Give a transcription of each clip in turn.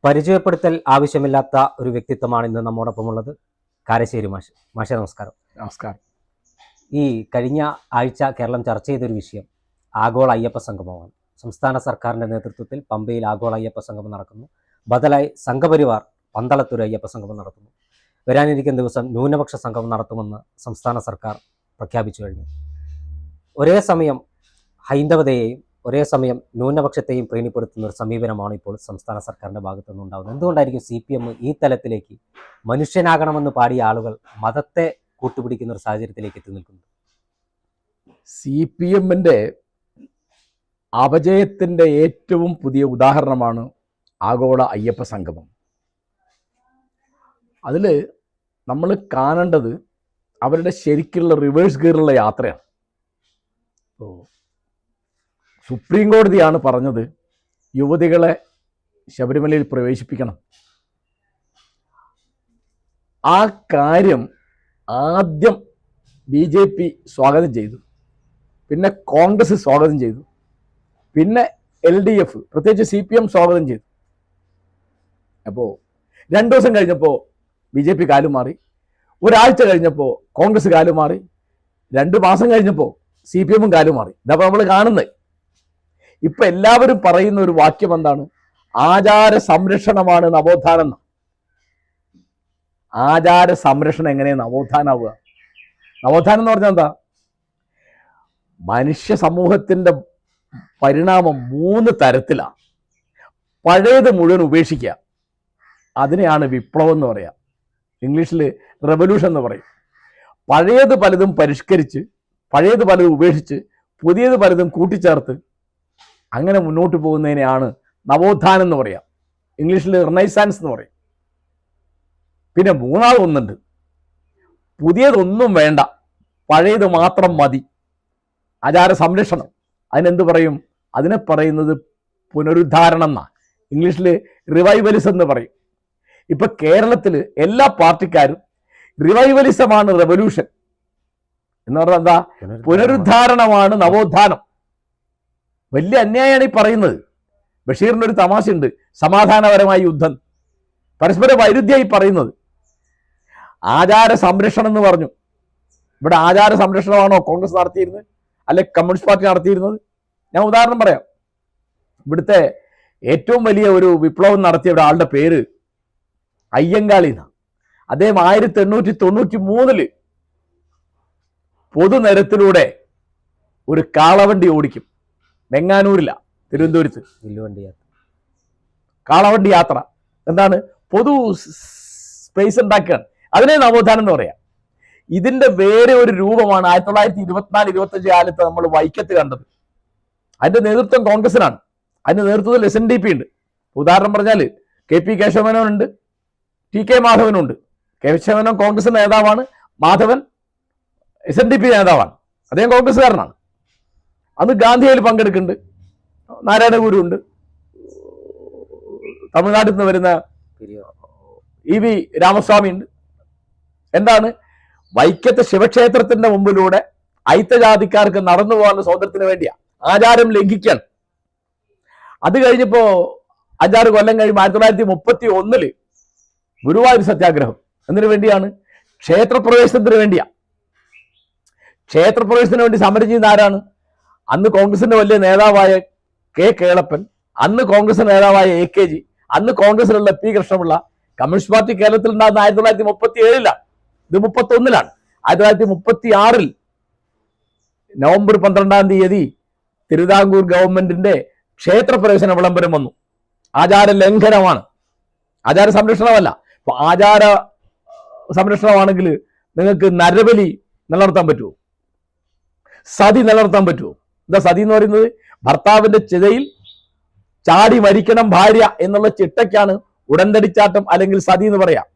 പരിചയപ്പെടുത്തൽ ആവശ്യമില്ലാത്ത ഒരു വ്യക്തിത്വമാണ് ഇന്ന് നമ്മോടൊപ്പമുള്ളത്. കാരശ്ശേരി മാഷെ നമസ്കാരം. നമസ്കാരം. ഈ കഴിഞ്ഞ ആഴ്ച കേരളം ചർച്ച ചെയ്തൊരു വിഷയം ആഗോള അയ്യപ്പ സംഗമമാണ്. സംസ്ഥാന സർക്കാരിൻ്റെ നേതൃത്വത്തിൽ പമ്പയിൽ ആഗോള അയ്യപ്പ സംഗമം നടക്കുന്നു. ബദലായി സംഘപരിവാർ പന്തളത്തൊരു അയ്യപ്പ സംഗമം നടത്തുന്നു. വരാനിരിക്കുന്ന ദിവസം ന്യൂനപക്ഷ സംഗമം നടത്തുമെന്ന് സംസ്ഥാന സർക്കാർ പ്രഖ്യാപിച്ചു കഴിഞ്ഞു. ഒരേ സമയം ഹൈന്ദവതയെയും ഒരേ സമയം ന്യൂനപക്ഷത്തെയും പ്രീണിപ്പെടുത്തുന്ന ഒരു സമീപനമാണ് ഇപ്പോൾ സംസ്ഥാന സർക്കാരിൻ്റെ ഭാഗത്തു നിന്നുണ്ടാകുന്നത്. എന്തുകൊണ്ടായിരിക്കും CPM ഈ തലത്തിലേക്ക് മനുഷ്യനാകണമെന്ന് പാടിയ ആളുകൾ മതത്തെ കൂട്ടുപിടിക്കുന്ന ഒരു സാഹചര്യത്തിലേക്ക് എത്തി നിൽക്കുന്നത്? CPMന്റെ അപജയത്തിൻ്റെ ഏറ്റവും പുതിയ ഉദാഹരണമാണ് ആഗോള അയ്യപ്പ സംഗമം. അതിൽ നമ്മൾ കാണേണ്ടത് അവരുടെ ശരിക്കുള്ള റിവേഴ്സ് ഗിയറുള്ള യാത്രയാണ്. സുപ്രീം കോടതിയാണ് പറഞ്ഞത് യുവതികളെ ശബരിമലയിൽ പ്രവേശിപ്പിക്കണം. ആ കാര്യം ആദ്യം BJP സ്വാഗതം ചെയ്തു, പിന്നെ കോൺഗ്രസ് സ്വാഗതം ചെയ്തു, പിന്നെ LDF പ്രത്യേകിച്ച് CPM സ്വാഗതം ചെയ്തു. അപ്പോൾ 2 ദിവസം കഴിഞ്ഞപ്പോൾ BJP കാലുമാറി, ഒരാഴ്ച കഴിഞ്ഞപ്പോൾ കോൺഗ്രസ് കാലുമാറി, 2 മാസം കഴിഞ്ഞപ്പോൾ CPM കാലുമാറി. ഇതപ്പോൾ നമ്മൾ കാണുന്നത്. ഇപ്പം എല്ലാവരും പറയുന്ന ഒരു വാക്യം എന്താണ്? ആചാര സംരക്ഷണമാണ് നവോത്ഥാനം. ആചാര സംരക്ഷണം എങ്ങനെയാണ് നവോത്ഥാനാവുക? നവോത്ഥാനം എന്ന് പറഞ്ഞാൽ എന്താ? മനുഷ്യ സമൂഹത്തിൻ്റെ പരിണാമം 3 തരത്തിലാണ്. പഴയത് മുഴുവൻ ഉപേക്ഷിക്കുക, അതിനെയാണ് വിപ്ലവം എന്ന് പറയാം. ഇംഗ്ലീഷിൽ റെവല്യൂഷൻ എന്ന് പറയും. പഴയത് പലതും പരിഷ്കരിച്ച്, പഴയത് പലതും ഉപേക്ഷിച്ച്, പുതിയത് പലതും കൂട്ടിച്ചേർത്ത് അങ്ങനെ മുന്നോട്ട് പോകുന്നതിനെയാണ് നവോത്ഥാനം എന്ന് പറയാം. ഇംഗ്ലീഷിൽ റിനൈസാൻസ് എന്ന് പറയും. പിന്നെ 3ാമതൊന്നുണ്ട്, പുതിയതൊന്നും വേണ്ട, പഴയത് മാത്രം മതി, ആചാര സംരക്ഷണം. അതിനെന്ത് പറയും? അതിനെ പറയുന്നത് പുനരുദ്ധാരണം എന്നാണ്. ഇംഗ്ലീഷിൽ റിവൈവലിസം എന്ന് പറയും. ഇപ്പം കേരളത്തിൽ എല്ലാ പാർട്ടിക്കാരും റിവൈവലിസമാണ് റെവല്യൂഷൻ എന്ന് പറഞ്ഞാൽ എന്താ? പുനരുദ്ധാരണമാണ് നവോത്ഥാനം. വലിയ അന്യായമാണ് ഈ പറയുന്നത്. ബഷീറിൻ്റെ ഒരു തമാശയുണ്ട്, സമാധാനപരമായ യുദ്ധം. പരസ്പര വൈരുദ്ധ്യമായി പറയുന്നത്. ആചാര സംരക്ഷണം എന്ന് പറഞ്ഞു. ഇവിടെ ആചാര സംരക്ഷണമാണോ കോൺഗ്രസ് നടത്തിയിരുന്നത്, അല്ലെ കമ്മ്യൂണിസ്റ്റ് പാർട്ടി നടത്തിയിരുന്നത്? ഞാൻ ഉദാഹരണം പറയാം. ഇവിടുത്തെ ഏറ്റവും വലിയ ഒരു വിപ്ലവം നടത്തിയ ഒരാളുടെ പേര് അയ്യങ്കാളി എന്നാണ്. അദ്ദേഹം 1893 പൊതുനിരത്തിലൂടെ ഒരു കാളവണ്ടി ഓടിക്കും. വെങ്ങാനൂരില, തിരുവനന്തപുരത്ത്. കാളവണ്ടി യാത്ര എന്താണ്? പൊതു സ്പേസ് ഉണ്ടാക്കുകയാണ്. അതിനെ നവോത്ഥാനം എന്ന് പറയാം. ഇതിന്റെ വേറെ ഒരു രൂപമാണ് 1924-25 കാലത്ത് നമ്മൾ വൈക്കത്ത് കണ്ടത്. അതിന്റെ നേതൃത്വം കോൺഗ്രസിനാണ്. അതിന്റെ നേതൃത്വത്തിൽ SNDP ഉണ്ട്. ഉദാഹരണം പറഞ്ഞാൽ KP കേശവമേനോനുണ്ട്, TK മാധവനുണ്ട്. കേശവമേനോൻ കോൺഗ്രസ് നേതാവാണ്, മാധവൻ SNDP നേതാവാണ്. അദ്ദേഹം കോൺഗ്രസ്സുകാരനാണ്. അന്ന് ഗാന്ധിയിൽ പങ്കെടുക്കുന്നുണ്ട്. നാരായണ ഗുരു ഉണ്ട്. തമിഴ്നാട്ടിൽ നിന്ന് വരുന്ന EV രാമസ്വാമി ഉണ്ട്. എന്താണ്? വൈക്കത്തെ ശിവക്ഷേത്രത്തിന്റെ മുമ്പിലൂടെ അയിത്തജാതിക്കാർക്ക് നടന്നു പോകാനുള്ള സ്വാതന്ത്ര്യത്തിന് വേണ്ടിയാ. ആചാരം ലംഘിക്കാൻ. അത് കഴിഞ്ഞപ്പോ 5-6 കൊല്ലം കഴിയുമ്പോൾ 1931 ഗുരുവായൂർ സത്യാഗ്രഹം എന്നതിനു വേണ്ടിയാണ്. ക്ഷേത്രപ്രവേശനത്തിന് വേണ്ടിയാ. ക്ഷേത്രപ്രവേശനത്തിന് വേണ്ടി സമരം ചെയ്യുന്ന ആരാണ്? അന്ന് കോൺഗ്രസിന്റെ വലിയ നേതാവായ K കേളപ്പൻ, അന്ന് കോൺഗ്രസ് നേതാവായ AKG, അന്ന് കോൺഗ്രസിലുള്ള P കൃഷ്ണപിള്ള. കമ്മ്യൂണിസ്റ്റ് പാർട്ടി കേരളത്തിൽ ഉണ്ടാകുന്ന 1937 ഇത് 31 1936 നവംബർ 12-ാം തീയതി തിരുവിതാംകൂർ ഗവൺമെന്റിന്റെ ക്ഷേത്രപ്രവേശന വിളംബരം വന്നു. ആചാര ലംഘനമാണ്, ആചാര സംരക്ഷണമല്ല. അപ്പൊ ആചാര സംരക്ഷണമാണെങ്കിൽ നിങ്ങൾക്ക് നരബലി നിലനിർത്താൻ പറ്റുമോ? സതി നിലനിർത്താൻ പറ്റുമോ? എന്താ സതി എന്ന് പറയുന്നത്? ഭർത്താവിന്റെ ചിതയിൽ ചാടി മരിക്കണം ഭാര്യ എന്നുള്ള ചിട്ടയ്ക്കാണ് ഉടന്തടിച്ചാട്ടം അല്ലെങ്കിൽ സതി എന്ന് പറയാം.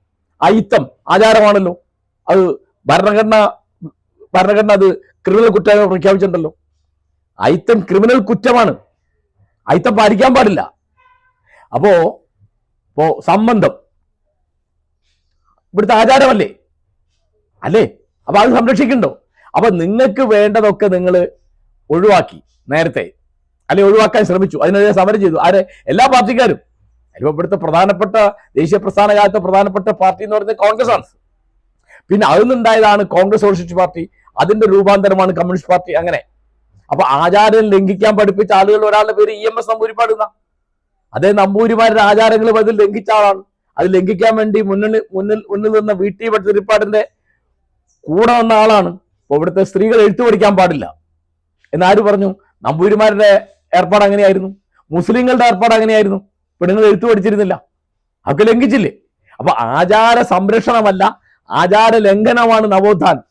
അയിത്തം ആചാരമാണല്ലോ. അത് ഭരണഘടന അത് ക്രിമിനൽ കുറ്റമായി പ്രഖ്യാപിച്ചിട്ടുണ്ടല്ലോ. അയിത്തം ക്രിമിനൽ കുറ്റമാണ്. അയിത്തം പാലിക്കാൻ പാടില്ല. അപ്പോ സംബന്ധം ഇവിടുത്തെ ആചാരമല്ലേ അല്ലേ? അപ്പൊ അത് സംരക്ഷിക്കണ്ടോ? അപ്പൊ നിങ്ങൾക്ക് വേണ്ടതൊക്കെ നിങ്ങൾ ഒഴിവാക്കി നേരത്തെ, അല്ലെ ഒഴിവാക്കാൻ ശ്രമിച്ചു. അതിനെതിരെ സമരം ചെയ്തു. ആരെ? എല്ലാ പാർട്ടിക്കാരും. അതിപ്പോ ഇവിടുത്തെ പ്രധാനപ്പെട്ട ദേശീയ പ്രസ്ഥാന കാലത്തെ പ്രധാനപ്പെട്ട പാർട്ടി എന്ന് പറയുന്നത് കോൺഗ്രസ് ആണ്. പിന്നെ അതിൽ നിന്നുണ്ടായതാണ് കോൺഗ്രസ് സോഷ്യലിസ്റ്റ് പാർട്ടി, അതിന്റെ രൂപാന്തരമാണ് കമ്മ്യൂണിസ്റ്റ് പാർട്ടി. അങ്ങനെ അപ്പൊ ആചാരം ലംഘിക്കാൻ പഠിപ്പിച്ച ആളുകൾ ഒരാളുടെ പേര് EMS നമ്പൂതിരിപ്പാട് എന്നാ. അതേ നമ്പൂതിരിമാരുടെ ആചാരങ്ങൾ അതിൽ ലംഘിച്ച ആളാണ്. അത് ലംഘിക്കാൻ വേണ്ടി മുന്നിൽ നിന്ന VT ഭട്ടതിരിപ്പാടിന്റെ കൂടെ വന്ന ആളാണ്. അപ്പൊ ഇവിടുത്തെ സ്ത്രീകൾ എഴുത്തു പഠിക്കാൻ പാടില്ല എന്നാര് പറഞ്ഞു? നമ്പൂതിരിമാരുടെ ഏർപ്പാട് അങ്ങനെയായിരുന്നു, മുസ്ലിങ്ങളുടെ ഏർപ്പാട് അങ്ങനെയായിരുന്നു. പെണ്ണുങ്ങൾ എഴുത്തു പഠിച്ചിരുന്നില്ല, അതൊക്കെ ലംഘിച്ചില്ലേ? അപ്പൊ ആചാര സംരക്ഷണമല്ല, ആചാര ലംഘനമാണ് നവോത്ഥാനം.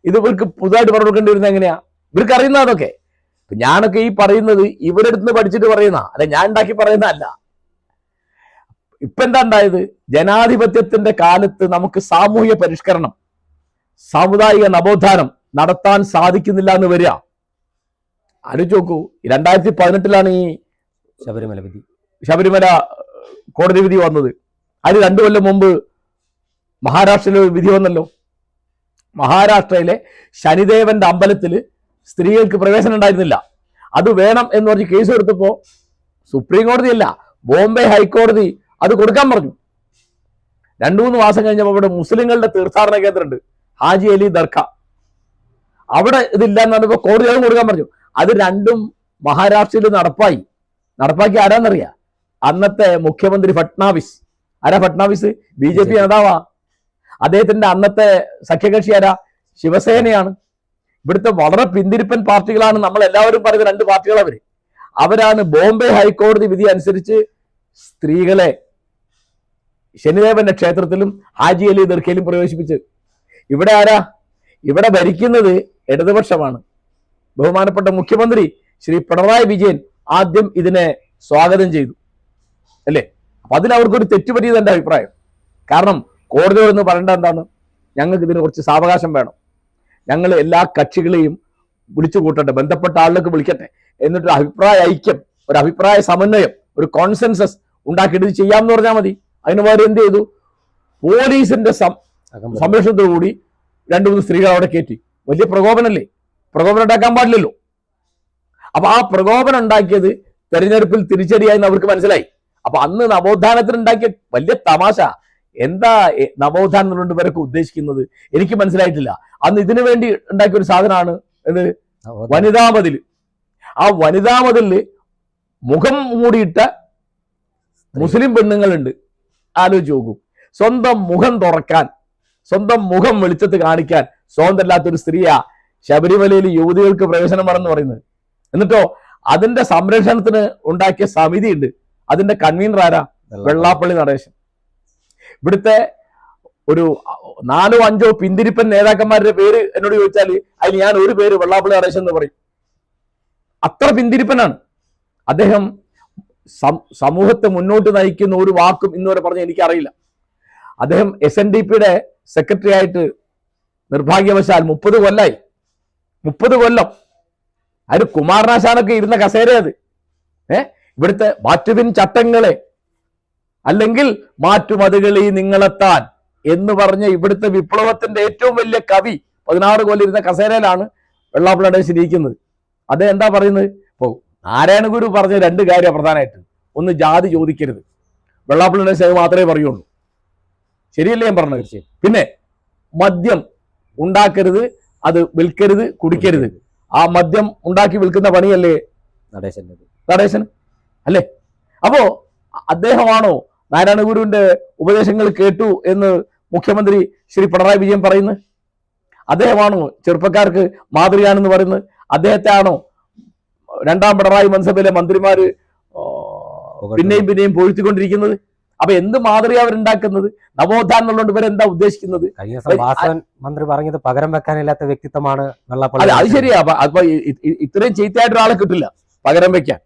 ഇത് ഇവർക്ക് പുതുതായിട്ട് പറഞ്ഞു കൊടുക്കേണ്ടി വരുന്നത് എങ്ങനെയാ? ഇവർക്ക് അറിയുന്ന അതൊക്കെ. ഞാനൊക്കെ ഈ പറയുന്നത് ഇവിടെ അടുത്ത് പഠിച്ചിട്ട് പറയുന്ന, അല്ല ഞാൻ ഉണ്ടാക്കി പറയുന്നതല്ല. ഇപ്പൊ എന്താ ഉണ്ടായത്? ജനാധിപത്യത്തിന്റെ കാലത്ത് നമുക്ക് സാമൂഹിക പരിഷ്കരണം, സാമുദായിക നവോത്ഥാനം നടത്താൻ സാധിക്കുന്നില്ല എന്ന് വരിക. ആലോചിച്ച് നോക്കൂ, 2018 ഈ ശബരിമല കോടതി വിധി വന്നത്. അതിന് 2 കൊല്ലം മുമ്പ് മഹാരാഷ്ട്രയിലെ ഒരു വിധി വന്നല്ലോ. മഹാരാഷ്ട്രയിലെ ശനിദേവന്റെ അമ്പലത്തിൽ സ്ത്രീകൾക്ക് പ്രവേശനം ഉണ്ടായിരുന്നില്ല. അത് വേണം എന്ന് പറഞ്ഞ് കേസ് കൊടുത്തപ്പോ സുപ്രീം കോടതിയല്ല, ബോംബെ ഹൈക്കോടതി അത് കൊടുക്കാൻ പറഞ്ഞു. 2-3 മാസം കഴിഞ്ഞപ്പോൾ അവിടെ മുസ്ലിങ്ങളുടെ തീർത്ഥാടന കേന്ദ്രമുണ്ട്, ഹാജി അലി ദർഗ. അവിടെ ഇതില്ല എന്ന് പറഞ്ഞപ്പോൾ കോടതി അത് കൊടുക്കാൻ പറഞ്ഞു. അത് രണ്ടും മഹാരാഷ്ട്രയിൽ നടപ്പാക്കി ആരാന്നറിയാ? അന്നത്തെ മുഖ്യമന്ത്രി ഫട്നാവിസ്. ആരാ ഫട്നാവിസ്? BJP നേതാവാ. അദ്ദേഹത്തിന്റെ അന്നത്തെ സഖ്യകക്ഷി ആരാ? ശിവസേനയാണ്. ഇവിടുത്തെ വളരെ പിന്തിരിപ്പൻ പാർട്ടികളാണ് നമ്മൾ എല്ലാവരും പറയുന്ന 2 പാർട്ടികൾ. അവരാണ് ബോംബെ ഹൈക്കോടതി വിധി അനുസരിച്ച് സ്ത്രീകളെ ശനിദേവന്റെ ക്ഷേത്രത്തിലും ഹാജി അലി ദർഗയിലും പ്രവേശിപ്പിച്ച്. ഇവിടെ ആരാ? ഇവിടെ ഭരിക്കുന്നത് ഇടതുപക്ഷമാണ്. ബഹുമാനപ്പെട്ട മുഖ്യമന്ത്രി ശ്രീ പിണറായി വിജയൻ ആദ്യം ഇതിനെ സ്വാഗതം ചെയ്തു, അല്ലേ? അപ്പൊ അതിൽ അവർക്കൊരു തെറ്റുപറ്റിയത് എന്റെ അഭിപ്രായം. കാരണം കോടതിയോട് എന്ന് പറയേണ്ട എന്താണ്? ഞങ്ങൾക്ക് ഇതിന് കുറച്ച് സാവകാശം വേണം, ഞങ്ങൾ എല്ലാ കക്ഷികളെയും വിളിച്ചു കൂട്ടട്ടെ, ബന്ധപ്പെട്ട ആളിലേക്ക് വിളിക്കട്ടെ, എന്നിട്ട് അഭിപ്രായ ഐക്യം, ഒരു അഭിപ്രായ സമന്വയം, ഒരു കോൺസെൻസസ് ഉണ്ടാക്കിയിട്ട് ഇത് ചെയ്യാമെന്ന് പറഞ്ഞാൽ മതി. അതിന് പകരം എന്ത് ചെയ്തു? പോലീസിന്റെ സംരക്ഷണത്തോടുകൂടി 2-3 സ്ത്രീകൾ അവിടെ കയറ്റി. വലിയ പ്രകോപനല്ലേ? പ്രകോപനം ഉണ്ടാക്കാൻ പാടില്ലല്ലോ. അപ്പൊ ആ പ്രകോപനം ഉണ്ടാക്കിയത് തെരഞ്ഞെടുപ്പിൽ തിരിച്ചടിയായെന്ന് അവർക്ക് മനസ്സിലായി. അപ്പൊ അന്ന് നവോത്ഥാനത്തിന് ഉണ്ടാക്കിയ വലിയ തമാശ എന്താ? നവോത്ഥാനം കൊണ്ട് ഇവരൊക്കെ ഉദ്ദേശിക്കുന്നത് എനിക്ക് മനസ്സിലായിട്ടില്ല. അന്ന് ഇതിനു വേണ്ടി ഉണ്ടാക്കിയ ഒരു സാധനമാണ് ഇത് വനിതാ മതിൽ. ആ വനിതാ മതിലില് മുഖം മൂടിയിട്ട മുസ്ലിം പെണ്ണുങ്ങളുണ്ട്. ആലോചിച്ച് നോക്കൂ, സ്വന്തം മുഖം തുറക്കാൻ, സ്വന്തം മുഖം വെളിച്ചത്ത് കാണിക്കാൻ സ്വതന്ത്രമില്ലാത്തൊരു സ്ത്രീയാ ശബരിമലയിൽ യുവതികൾക്ക് പ്രവേശനമാണെന്ന് പറയുന്നത്. എന്നിട്ടോ അതിന്റെ സംരക്ഷണത്തിന് ഉണ്ടാക്കിയ സമിതി ഉണ്ട്. അതിന്റെ കൺവീനർ ആരാ? വെള്ളാപ്പള്ളി നടേശൻ. ഇവിടുത്തെ ഒരു 4-5 പിന്തിരിപ്പൻ നേതാക്കന്മാരുടെ പേര് എന്നോട് ചോദിച്ചാൽ അതിൽ ഞാൻ ഒരു പേര് വെള്ളാപ്പള്ളി നടേശൻ എന്ന് പറയും. അത്ര പിന്തിരിപ്പനാണ് അദ്ദേഹം. സമൂഹത്തെ മുന്നോട്ട് നയിക്കുന്ന ഒരു വാക്കും ഇന്നുവരെ പറഞ്ഞ എനിക്കറിയില്ല. അദ്ദേഹം SNDPയുടെ സെക്രട്ടറി ആയിട്ട് നിർഭാഗ്യവശാൽ 30 കൊല്ലായി. 30 കൊല്ലം. അതിന് കുമാരനാശാനൊക്കെ ഇരുന്ന കസേര അത്. ഇവിടുത്തെ മാറ്റുവിൻ ചട്ടങ്ങളെ അല്ലെങ്കിൽ മാറ്റുമതുകളി നിങ്ങളെത്താൻ എന്ന് പറഞ്ഞ ഇവിടുത്തെ വിപ്ലവത്തിന്റെ ഏറ്റവും വലിയ കവി 16 കൊല്ലം ഇരുന്ന കസേരയിലാണ് വെള്ളാപ്പള്ളി നടേശൻ ഇരിക്കുന്നത്. അദ്ദേഹം എന്താ പറയുന്നത്? ഇപ്പോ നാരായണ ഗുരു പറഞ്ഞ 2 കാര്യം പ്രധാനമായിട്ട്. ഒന്ന്, ജാതി ചോദിക്കരുത്. വെള്ളാപ്പള്ളി നടേശൻ അത് മാത്രമേ പറയുള്ളൂ. ശരിയല്ലേ ഞാൻ പറഞ്ഞത്? പിന്നെ മദ്യം ഉണ്ടാക്കരുത്, അത് വിൽക്കരുത്, കുടിക്കരുത്. ആ മദ്യം ഉണ്ടാക്കി വിൽക്കുന്ന പണിയല്ലേ നടേശൻ അല്ലേ? അപ്പോ അദ്ദേഹമാണോ നാരായണ ഗുരുവിന്റെ ഉപദേശങ്ങൾ കേട്ടു എന്ന് മുഖ്യമന്ത്രി ശ്രീ പിണറായി വിജയൻ പറയുന്നത്? അദ്ദേഹമാണോ ചെറുപ്പക്കാർക്ക് മാതൃകയാണെന്ന് പറയുന്നത്? അദ്ദേഹത്തെ ആണോ 2ാം പിണറായി മന്ത്രിസഭയിലെ മന്ത്രിമാര് പിന്നെയും പൊഴുത്തിക്കൊണ്ടിരിക്കുന്നത്? അപ്പൊ എന്ത് മാതൃക അവരുണ്ടാക്കുന്നത്? നവോത്ഥാനം എന്നുള്ളത് ഇവരെന്താ ഉദ്ദേശിക്കുന്നത്? മന്ത്രി പറഞ്ഞത് പകരം വെക്കാനില്ലാത്ത വ്യക്തിത്വമാണ് വെള്ളാപ്പള്ളി. അത് ശരിയാ. അപ്പൊ ഇത്രയും ചീത്തയായിട്ട് ഒരാളെ കിട്ടില്ല പകരം വെക്കാൻ.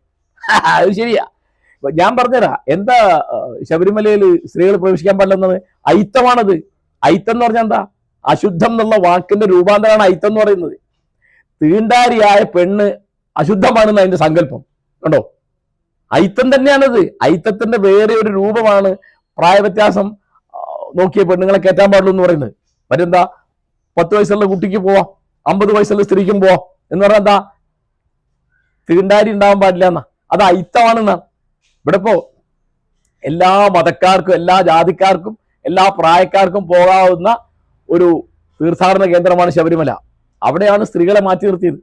അത് ശരിയാ. ഞാൻ പറഞ്ഞുതരാ എന്താ ശബരിമലയിൽ സ്ത്രീകൾ പ്രവേശിക്കാൻ പാടില്ലെന്നത്. അയിത്തമാണത്. അയിത്തം എന്ന് പറഞ്ഞാൽ എന്താ? അശുദ്ധം എന്നുള്ള വാക്കിന്റെ രൂപാന്തരമാണ് അയിത്തം എന്ന് പറയുന്നത്. തീണ്ടാരിയായ പെണ്ണ് അശുദ്ധമാണെന്ന് അതിന്റെ സങ്കല്പം കണ്ടോ? അയിത്തം തന്നെയാണത്. അയിത്തത്തിന്റെ വേറെ ഒരു രൂപമാണ് പ്രായവ്യത്യാസം നോക്കിയ പെണ്ണുങ്ങളെ കയറ്റാൻ പാടുള്ളൂ എന്ന് പറയുന്നത്. മറ്റെന്താ? 10 വയസ്സുള്ള കുട്ടിക്ക് പോവാം, 50 വയസ്സുള്ള സ്ത്രീക്കും പോവാം എന്ന് പറഞ്ഞാൽ എന്താ? തീണ്ടാരി ഉണ്ടാവാൻ പാടില്ല എന്നാ. അത് അയിത്തമാണെന്നാണ്. ഇവിടെ ഇപ്പോ എല്ലാ മതക്കാർക്കും എല്ലാ ജാതിക്കാർക്കും എല്ലാ പ്രായക്കാർക്കും പോകാവുന്ന ഒരു തീർത്ഥാടന കേന്ദ്രമാണ് ശബരിമല. അവിടെയാണ് സ്ത്രീകളെ മാറ്റി നിർത്തിയത്.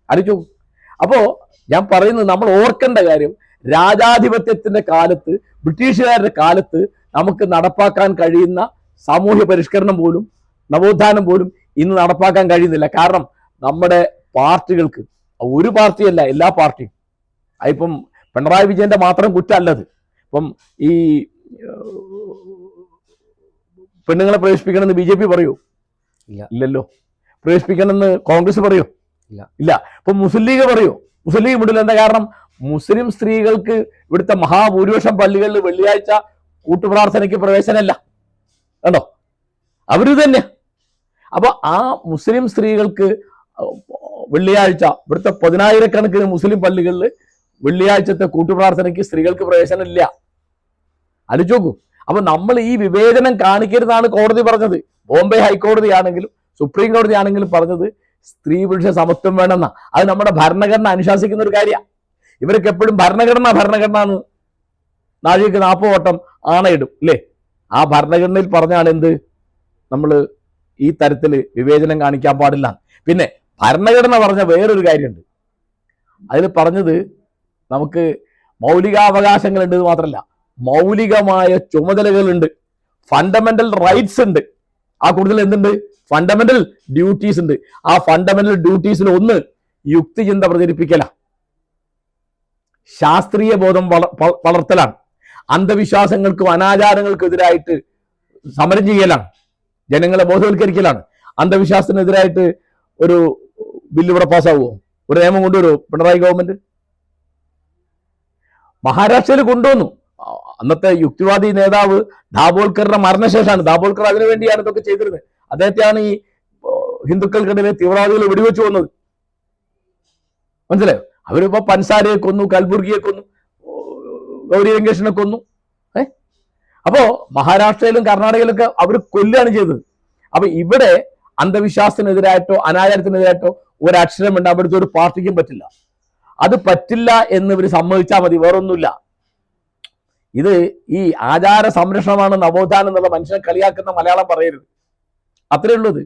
അറിയിച്ചു. അപ്പോ ഞാൻ പറയുന്നത്, നമ്മൾ ഓർക്കേണ്ട കാര്യം, രാജാധിപത്യത്തിന്റെ കാലത്ത്, ബ്രിട്ടീഷുകാരുടെ കാലത്ത് നമുക്ക് നടപ്പാക്കാൻ കഴിയുന്ന സാമൂഹ്യ പരിഷ്കരണം പോലും, നവോത്ഥാനം പോലും ഇന്ന് നടപ്പാക്കാൻ കഴിയുന്നില്ല. കാരണം നമ്മുടെ പാർട്ടികൾക്ക്, ഒരു പാർട്ടിയല്ല, എല്ലാ പാർട്ടിയും, ഇപ്പം പിണറായി വിജയന്റെ മാത്രം കുറ്റമല്ലത്. ഇപ്പം ഈ പെണ്ണുങ്ങളെ പ്രവേശിപ്പിക്കണമെന്ന് BJP പറയൂ? ഇല്ലല്ലോ. പ്രവേശിപ്പിക്കണമെന്ന് കോൺഗ്രസ് പറയൂ? ഇല്ല. ഇപ്പൊ മുസ്ലിം ലീഗ് പറയൂ? മുസ്ലിം ലീഗ് വിടില്ല. എന്താ കാരണം? മുസ്ലിം സ്ത്രീകൾക്ക് ഇവിടുത്തെ മഹാഭൂരിപക്ഷം പള്ളികളിൽ വെള്ളിയാഴ്ച കൂട്ടുപ്രാർത്ഥനയ്ക്ക് പ്രവേശനമല്ല. കണ്ടോ? അവര് തന്നെ. അപ്പൊ ആ മുസ്ലിം സ്ത്രീകൾക്ക് വെള്ളിയാഴ്ച ഇവിടുത്തെ 10,000-കണക്കിന് മുസ്ലിം പള്ളികളിൽ വെള്ളിയാഴ്ചത്തെ കൂട്ടുപ്രാർത്ഥനയ്ക്ക് സ്ത്രീകൾക്ക് പ്രവേശനമില്ല. ആലോചിച്ച് നോക്കൂ. അപ്പൊ നമ്മൾ ഈ വിവേചനം കാണിക്കരുതാണ് കോടതി പറഞ്ഞത്. ബോംബെ ഹൈക്കോടതി ആണെങ്കിലും സുപ്രീം കോടതി ആണെങ്കിലും പറഞ്ഞത് സ്ത്രീ പുരുഷ സമത്വം വേണമെന്നാ. അത് നമ്മുടെ ഭരണഘടന അനുശാസിക്കുന്ന ഒരു കാര്യമാണ്. ഇവർക്ക് എപ്പോഴും ഭരണഘടന എന്ന് നാഴികക്ക് 40 വട്ടം ആണയിടും അല്ലേ? ആ ഭരണഘടനയിൽ പറഞ്ഞാണ് എന്ത്, നമ്മൾ ഈ തരത്തിൽ വിവേചനം കാണിക്കാൻ പാടില്ല. പിന്നെ ഭരണഘടന പറഞ്ഞ വേറൊരു കാര്യമുണ്ട്. അതിൽ പറഞ്ഞത് നമുക്ക് മൗലികാവകാശങ്ങളുണ്ട് എന്ന് മാത്രമല്ല, മൗലികമായ ചുമതലകളുണ്ട്, ഫണ്ടമെന്റൽ റൈറ്റ്സ് ഉണ്ട്. ആ കൂടുതൽ എന്തുണ്ട്? ഫണ്ടമെന്റൽ ഡ്യൂട്ടീസ് ഉണ്ട്. ആ ഫണ്ടമെന്റൽ ഡ്യൂട്ടീസിൽ ഒന്ന് യുക്തിചിന്ത പ്രചരിപ്പിക്കലാണ്, ശാസ്ത്രീയ ബോധം വളർത്തലാണ്, അന്ധവിശ്വാസങ്ങൾക്കും അനാചാരങ്ങൾക്കും എതിരായിട്ട് സമരം ചെയ്യലാണ്, ജനങ്ങളെ ബോധവൽക്കരിക്കലാണ്. അന്ധവിശ്വാസത്തിനെതിരായിട്ട് ഒരു ബില്ല് ഇവിടെ പാസ്സാവുമോ? ഒരു നിയമം കൊണ്ടുവരുമോ പിണറായി ഗവൺമെന്റ്? മഹാരാഷ്ട്രയിൽ കൊണ്ടുവന്നു. അന്നത്തെ യുക്തിവാദി നേതാവ് ദാബോൾക്കറുടെ മരണശേഷമാണ്. ദാബോൾക്കർ അതിനുവേണ്ടിയാണ് ഇതൊക്കെ ചെയ്തിരുന്നത്. അദ്ദേഹത്തെയാണ് ഈ ഹിന്ദുക്കൾക്കിടയിലെ തീവ്രവാദികൾ വെടിവെച്ചു വന്നത്. മനസ്സിലായോ? അവരിപ്പോ പൻസാരയെ കൊന്നു, കൽബുർഗിയെ കൊന്നു, ഗൗരി ലങ്കേഷിനെ കൊന്നു. അപ്പോ മഹാരാഷ്ട്രയിലും കർണാടകയിലൊക്കെ അവർ കൊല്ലുകയാണ് ചെയ്തത്. അപ്പൊ ഇവിടെ അന്ധവിശ്വാസത്തിനെതിരായിട്ടോ അനാചാരത്തിനെതിരായിട്ടോ ഒരക്ഷരം ഉണ്ട് അവിടുത്തെ ഒരു പാർട്ടിക്കും പറ്റില്ല. അത് പറ്റില്ല എന്ന് ഇവർ സമ്മതിച്ചാൽ മതി, വേറൊന്നുമില്ല. ഇത് ഈ ആചാര സംരക്ഷണമാണ് നവോത്ഥാനം എന്നുള്ള മനുഷ്യനെ കളിയാക്കുന്ന മലയാളം പറയരുത്. അത്രേ ഉള്ളൂ ഇത്.